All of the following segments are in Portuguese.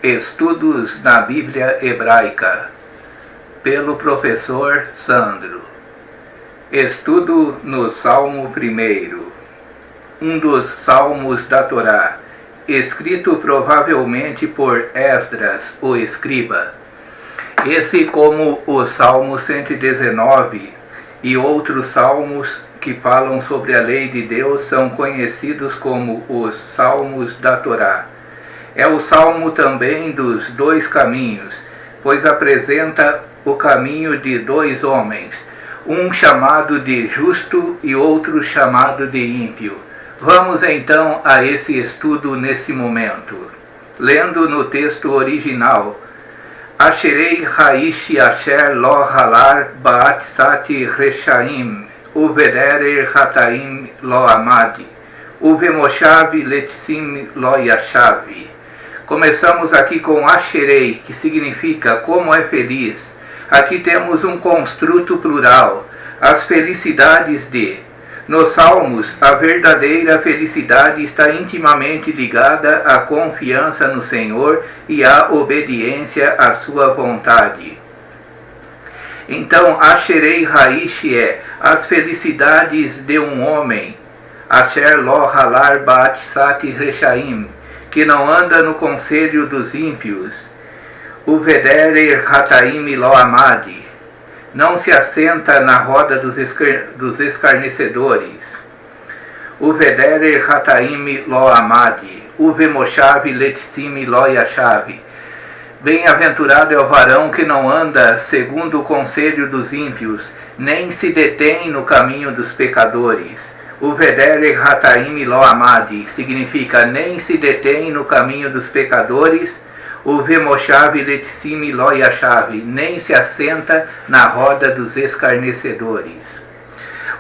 Estudos na Bíblia Hebraica, pelo professor Sandro. Estudo no Salmo 1, um dos salmos da Torá, escrito provavelmente por Esdras, o escriba. Esse, como o Salmo 119 e outros salmos que falam sobre a lei de Deus, são conhecidos como os Salmos da Torá. É o salmo também dos dois caminhos, pois apresenta o caminho de dois homens, um chamado de justo e outro chamado de ímpio. Vamos então a esse estudo nesse momento. Lendo no texto original: Asherei Haish Asher Lo Halar Baat Sati Reshaim Uverer Hataim Lo Amadi Uvemoshav Letsim Lo Yashav. Começamos aqui com Asherei, que significa como é feliz. Aqui temos um construto plural, as felicidades de. Nos Salmos, a verdadeira felicidade está intimamente ligada à confiança no Senhor e à obediência à sua vontade. Então, Asherei Haish é as felicidades de um homem, Asher Lo Halar Baat Sati Reshaim, que não anda no conselho dos ímpios, Uvederer Hataim Lo Amadi, não se assenta na roda dos escarnecedores, Uvederer Hataim Lo Amadi, Uvemoshav Letsim Lo Yashav. Bem-aventurado é o varão que não anda segundo o conselho dos ímpios, nem se detém no caminho dos pecadores. Uvederer Hataim Lo Amadi significa nem se detém no caminho dos pecadores. Uvemoshav Letsim Lo Yashav, nem se assenta na roda dos escarnecedores.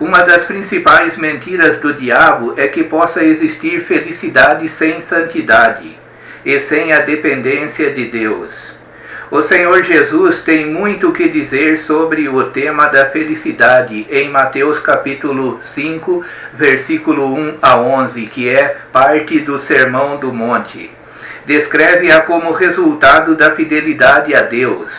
Uma das principais mentiras do diabo é que possa existir felicidade sem santidade e sem a dependência de Deus. O Senhor Jesus tem muito o que dizer sobre o tema da felicidade em Mateus capítulo 5, versículo 1 a 11, que é parte do Sermão do Monte. Descreve-a como resultado da fidelidade a Deus,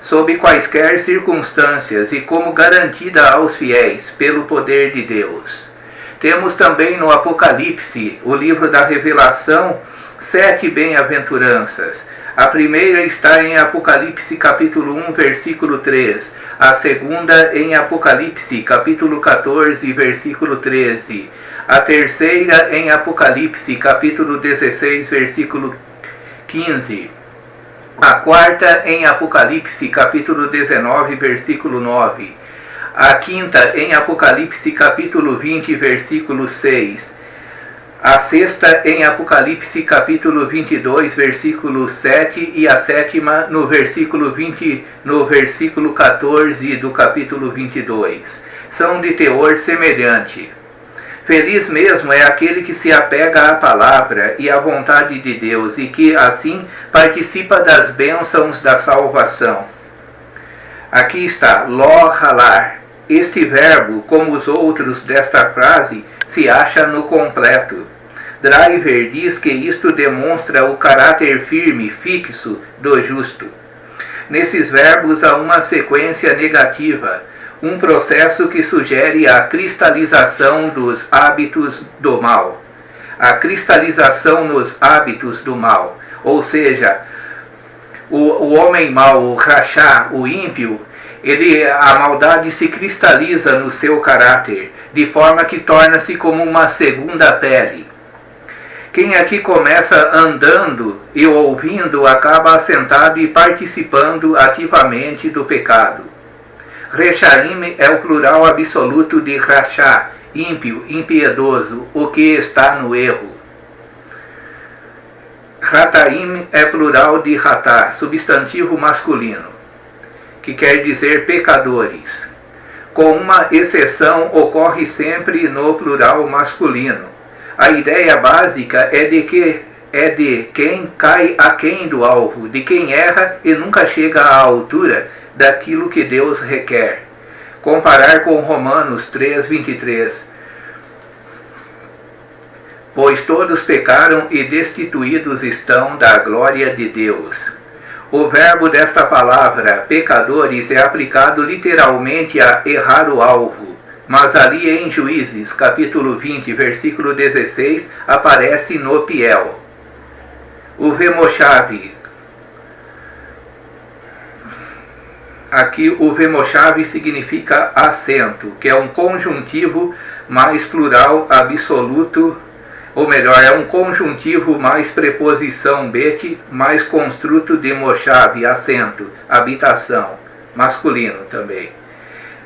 sob quaisquer circunstâncias e como garantida aos fiéis pelo poder de Deus. Temos também no Apocalipse, o livro da Revelação, 7 bem-aventuranças. A primeira está em Apocalipse capítulo 1, versículo 3. A segunda em Apocalipse capítulo 14, versículo 13. A terceira em Apocalipse capítulo 16, versículo 15. A quarta em Apocalipse capítulo 19, versículo 9. A quinta em Apocalipse capítulo 20, versículo 6. A sexta em Apocalipse capítulo 22, versículo 7, e a sétima no versículo 14 do capítulo 22. São de teor semelhante. Feliz mesmo é aquele que se apega à palavra e à vontade de Deus e que, assim, participa das bênçãos da salvação. Aqui está, Lo Halar. Este verbo, como os outros desta frase, se acha no completo. Driver diz que isto demonstra o caráter firme, fixo, do justo. Nesses verbos há uma sequência negativa, um processo que sugere a cristalização dos hábitos do mal. A cristalização nos hábitos do mal, ou seja, o homem mau, o rachá, o ímpio, a maldade se cristaliza no seu caráter, de forma que torna-se como uma segunda pele. Quem aqui começa andando e ouvindo acaba assentado e participando ativamente do pecado. Reshaim é o plural absoluto de rachá, ímpio, impiedoso, o que está no erro. Hataim é plural de hatá, substantivo masculino, que quer dizer pecadores. Com uma exceção, ocorre sempre no plural masculino. A ideia básica é de quem cai aquém do alvo, de quem erra e nunca chega à altura daquilo que Deus requer. Comparar com Romanos 3:23. pois todos pecaram e destituídos estão da glória de Deus. O verbo desta palavra, pecadores, é aplicado literalmente a errar o alvo, mas ali em Juízes, capítulo 20, versículo 16, aparece no piel. O vemochave. Aqui o vemochave significa assento, que é um conjuntivo mais plural absoluto, ou melhor, é um conjuntivo mais preposição bet, mais construto de mochave, assento, habitação, masculino também.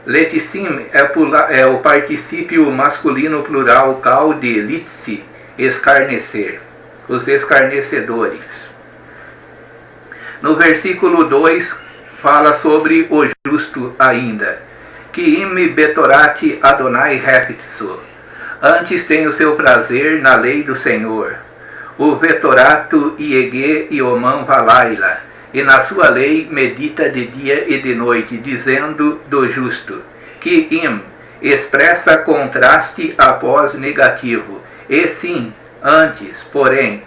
Letissim é o particípio masculino plural cal de litsi, escarnecer, os escarnecedores. No versículo 2 fala sobre o justo ainda. Que im betorati Adonai refitsu. Antes tem o seu prazer na lei do Senhor. O vetorato iege iomam valaila. E na sua lei medita de dia e de noite, dizendo do justo. Que im expressa contraste após negativo. E sim, antes, porém,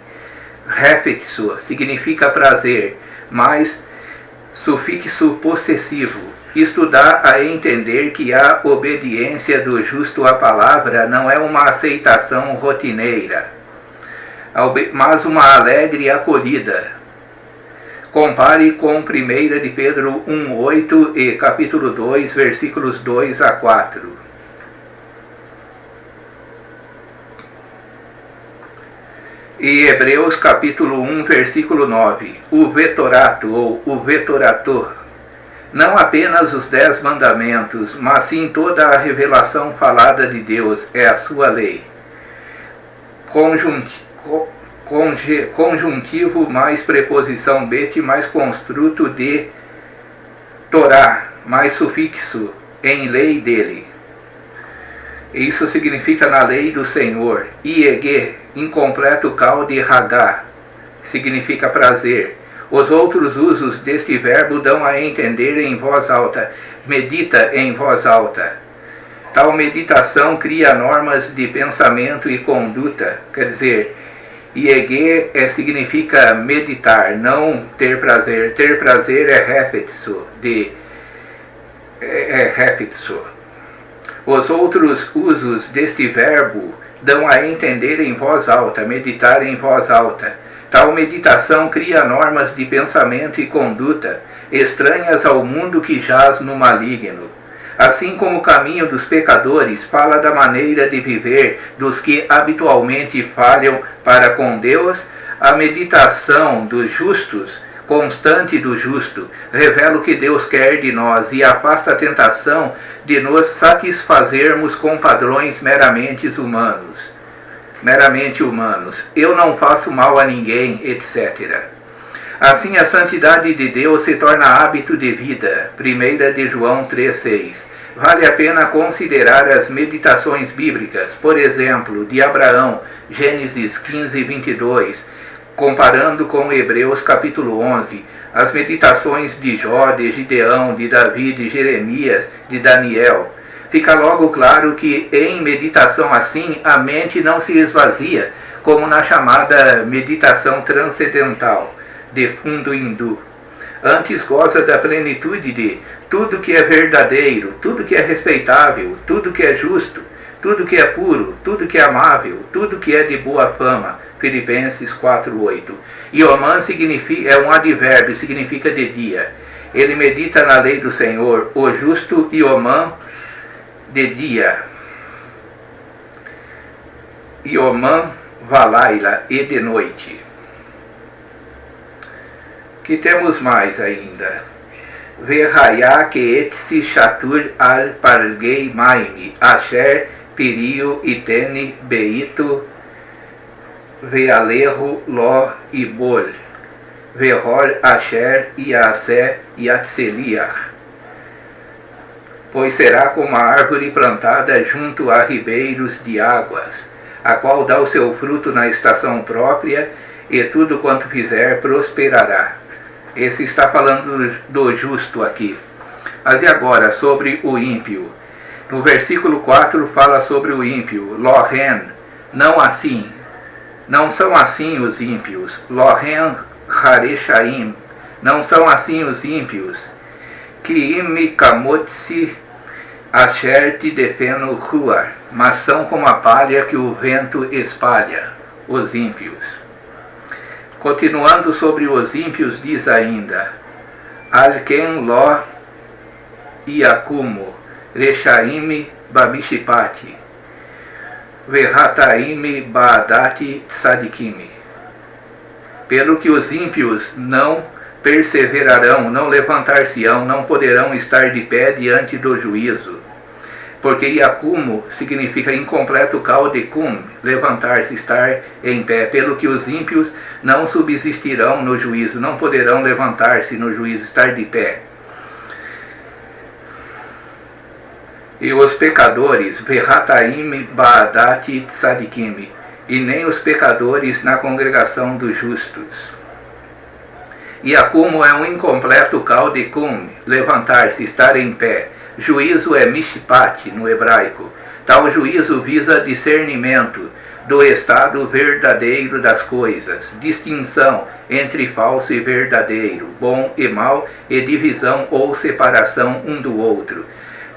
refitsu significa prazer, mas sufixo possessivo. Isto dá a entender que a obediência do justo à palavra não é uma aceitação rotineira, mas uma alegre acolhida. Compare com 1 de Pedro 1,8 e capítulo 2, versículos 2 a 4. E Hebreus capítulo 1, versículo 9. O vetorato ou o vetorator. Não apenas os 10 mandamentos, mas sim toda a revelação falada de Deus é a sua lei. Conjuntivo mais preposição bet mais construto de Torá, mais sufixo em lei dele. Isso significa na lei do Senhor. Iege, incompleto cal de Hagá, significa prazer. Os outros usos deste verbo dão a entender em voz alta. Medita em voz alta. Tal meditação cria normas de pensamento e conduta. Quer dizer, iege significa meditar, não ter prazer. Ter prazer é refetsu, refetsu. Os outros usos deste verbo dão a entender em voz alta, meditar em voz alta. Tal meditação cria normas de pensamento e conduta estranhas ao mundo que jaz no maligno. Assim como o caminho dos pecadores fala da maneira de viver dos que habitualmente falham para com Deus, a meditação dos justos, constante do justo, revela o que Deus quer de nós e afasta a tentação de nos satisfazermos com padrões meramente humanos. Eu não faço mal a ninguém, etc. Assim, a santidade de Deus se torna hábito de vida. 1 de João 3,6. Vale a pena considerar as meditações bíblicas, por exemplo, de Abraão, Gênesis 15, 22, comparando com Hebreus capítulo 11, as meditações de Jó, de Gideão, de Davi, de Jeremias, de Daniel. Fica logo claro que em meditação assim a mente não se esvazia, como na chamada meditação transcendental, de fundo hindu. Antes goza da plenitude de tudo que é verdadeiro, tudo que é respeitável, tudo que é justo, tudo que é puro, tudo que é amável, tudo que é de boa fama. Filipenses 4:8. Iomã é um advérbio, significa de dia. Ele medita na lei do Senhor, o justo Iomã de dia. Iomã valaila e de noite. Que temos mais ainda? Verraiá que etsi shatur al pargei maimi, asher pirio itene beito vealehu lo ibol, verhor asher iasé yatseliach. Pois será como a árvore plantada junto a ribeiros de águas, a qual dá o seu fruto na estação própria, e tudo quanto fizer prosperará. Esse está falando do justo aqui. Mas e agora, sobre o ímpio? No versículo 4 fala sobre o ímpio. Lohen, não assim. Não são assim os ímpios. Lohen Hareshaim. Não são assim os ímpios. Que imikamotsi asher defeno ruar. Mas são como a palha que o vento espalha. Os ímpios. Continuando sobre os ímpios, diz ainda: Alken lo iakumo reshaim babishipati verhataim baadati tzadikim. Pelo que os ímpios não perseverarão, não levantar-se-ão, não poderão estar de pé diante do juízo. Porque iakumo significa incompleto kaudekum, levantar-se, estar em pé. Pelo que os ímpios não subsistirão no juízo, não poderão levantar-se no juízo, estar de pé. E os pecadores, verhataim baadati tzadikim, e nem os pecadores na congregação dos justos. Iakumo é um incompleto kaudekum, levantar-se, estar em pé. Juízo é mishpat no hebraico. Tal juízo visa discernimento do estado verdadeiro das coisas, distinção entre falso e verdadeiro, bom e mal, e divisão ou separação um do outro.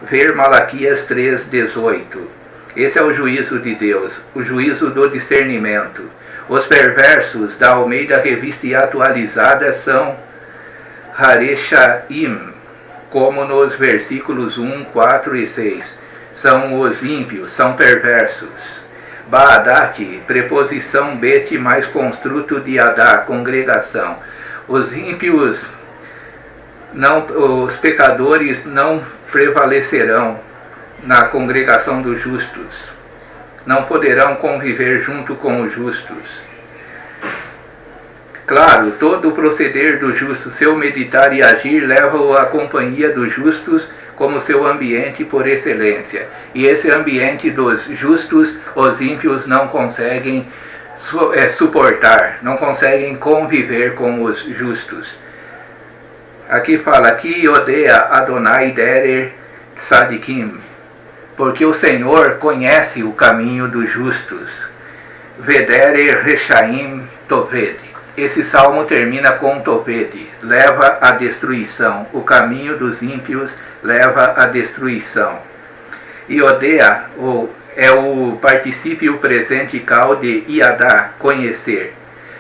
Ver Malaquias 3:18. Esse é o juízo de Deus, o juízo do discernimento. Os perversos da Almeida Revista e Atualizada são Hareshaim, como nos versículos 1, 4 e 6. São os ímpios, são perversos. Baadati, preposição bet mais construto de adá, congregação. Os ímpios, os pecadores não prevalecerão na congregação dos justos. Não poderão conviver junto com os justos. Claro, todo o proceder do justo, seu meditar e agir, leva-o à companhia dos justos como seu ambiente por excelência. E esse ambiente dos justos, os ímpios não conseguem suportar, não conseguem conviver com os justos. Aqui fala, Ki odeia Adonai derer tzadikim, porque o Senhor conhece o caminho dos justos. Vederer reshaim toved. Esse salmo termina com toved, leva à destruição. O caminho dos ímpios leva à destruição. E odeia é o particípio presente cal de iadá, conhecer.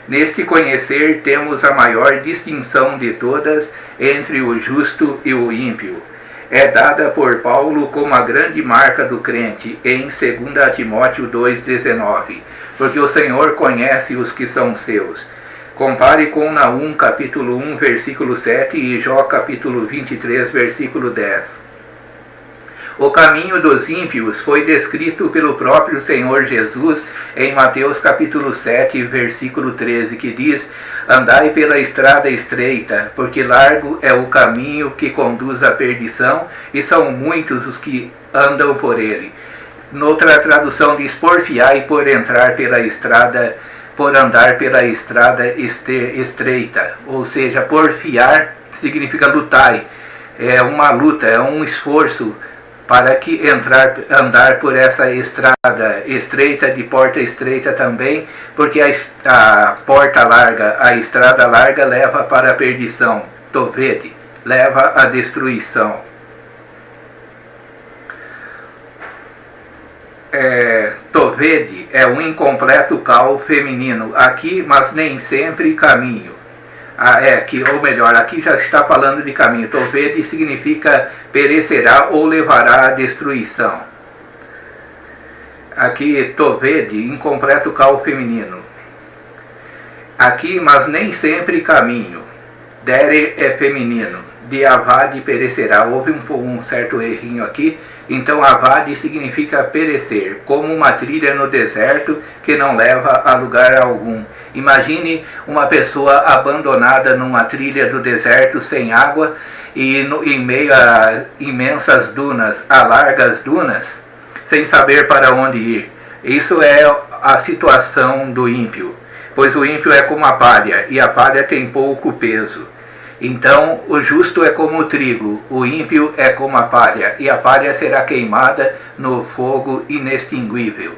Neste conhecer temos a maior distinção de todas entre o justo e o ímpio. É dada por Paulo como a grande marca do crente em 2 Timóteo 2,19, porque o Senhor conhece os que são seus. Compare com Naum capítulo 1, versículo 7 e Jó capítulo 23, versículo 10. O caminho dos ímpios foi descrito pelo próprio Senhor Jesus em Mateus capítulo 7, versículo 13, que diz: Andai pela estrada estreita, porque largo é o caminho que conduz à perdição, e são muitos os que andam por ele. Noutra tradução diz: porfiai por entrar pela estrada, por andar pela estrada estreita. Ou seja, porfiar significa lutar. É uma luta, é um esforço para que andar por essa estrada estreita, de porta estreita também, porque a porta larga, a estrada larga leva para a perdição, toved, leva à destruição. Toved é um incompleto cal feminino, aqui, mas nem sempre caminho. Aqui já está falando de caminho. Toved significa perecerá ou levará à destruição. Aqui, toved, incompleto cal feminino. Aqui, mas nem sempre caminho. Dere é feminino. De avad perecerá. Houve um certo errinho aqui. Então, avad significa perecer, como uma trilha no deserto que não leva a lugar algum. Imagine uma pessoa abandonada numa trilha do deserto sem água e em meio a imensas dunas, a largas dunas, sem saber para onde ir. Isso é a situação do ímpio, pois o ímpio é como a palha, e a palha tem pouco peso. Então, o justo é como o trigo, o ímpio é como a palha, e a palha será queimada no fogo inextinguível.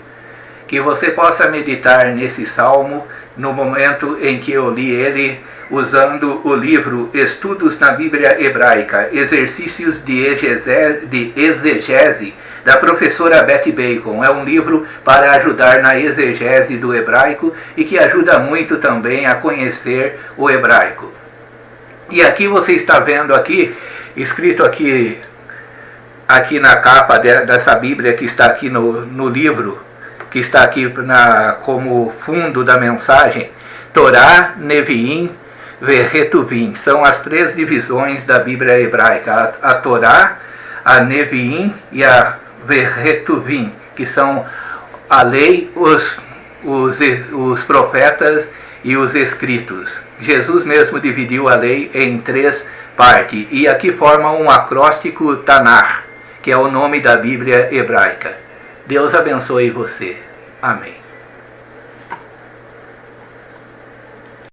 que você possa meditar nesse salmo no momento em que eu li ele, usando o livro Estudos na Bíblia Hebraica, Exercícios de Exegese, da professora Betty Bacon. É um livro para ajudar na exegese do hebraico e que ajuda muito também a conhecer o hebraico. E aqui você está vendo aqui, escrito aqui na capa dessa Bíblia que está aqui no livro, que está aqui como fundo da mensagem, Torá, Neviim, Verretuvim. São as 3 divisões da Bíblia hebraica, a Torá, a Neviim e a Verretuvim, que são a lei, os profetas e os escritos. Jesus mesmo dividiu a lei em 3 partes, e aqui forma um acróstico Tanar, que é o nome da Bíblia hebraica. Deus abençoe você. Amém.